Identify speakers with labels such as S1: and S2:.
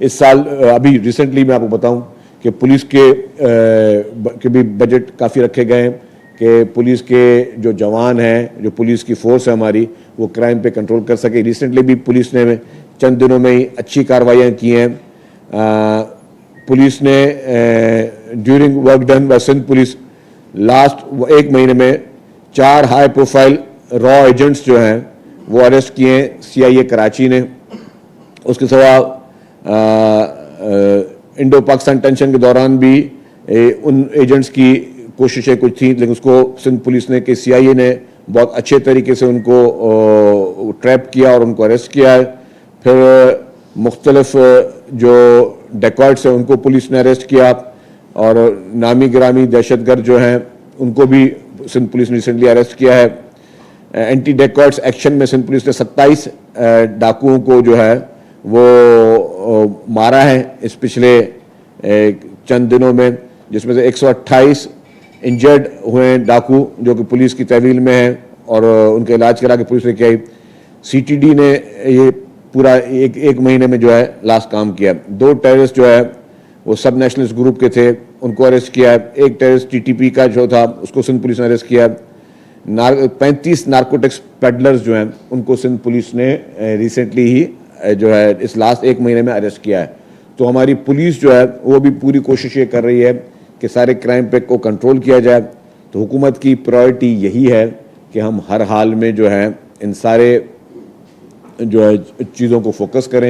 S1: इस साल अभी रिसेंटली मैं आपको बताऊं कि पुलिस के भी बजट काफ़ी रखे गए हैं कि पुलिस के जो जवान हैं, जो पुलिस की फोर्स है हमारी, वो क्राइम पे कंट्रोल कर सके। रिसेंटली भी पुलिस ने चंद दिनों में ही अच्छी कार्रवाइयाँ की हैं। पुलिस ने during work done by Sindh police last एक महीने में 4 हाई प्रोफाइल रॉ एजेंट्स जो हैं वो अरेस्ट किए हैं CIA कराची ने। उसके सिवा इंडो पाकिस्तान टेंशन के दौरान भी उन एजेंट्स की कोशिशें कुछ थी, लेकिन उसको सिंध पुलिस ने CIA ने बहुत अच्छे तरीके से उनको ट्रैप किया और उनको अरेस्ट किया है। फिर मुख्तलिफ जो डेकॉइट्स हैं उनको पुलिस ने अरेस्ट किया और नामी गिरामी दहशतगर्द जो हैं उनको भी सिंध पुलिस ने रिसेंटली अरेस्ट किया है। एंटी डेकॉइट्स एक्शन में सिंध पुलिस ने 27 डाकुओं को जो है वो मारा है इस पिछले चंद दिनों में, जिसमें से 128 इंजर्ड हुए हैं डाकू जो कि पुलिस की तहवील में हैं और उनका इलाज करा के पुलिस ने किया। CTD ने ये पूरा एक महीने में जो है लास्ट काम किया। 2 टेररिस्ट जो है वो सब नेशनलिस्ट ग्रुप के थे, उनको अरेस्ट किया है। एक टेररिस्ट TTP का जो था उसको सिंध पुलिस ने अरेस्ट किया है। 35 नार्कोटिक्स पेडलर्स जो हैं उनको सिंध पुलिस ने रिसेंटली ही जो है इस लास्ट एक महीने में अरेस्ट किया है। तो हमारी पुलिस जो है वो भी पूरी कोशिश ये कर रही है कि सारे क्राइम पे को कंट्रोल किया जाए। तो हुकूमत की प्रायोरिटी यही है कि हम हर हाल में जो है इन सारे जो है चीज़ों को फोकस करें।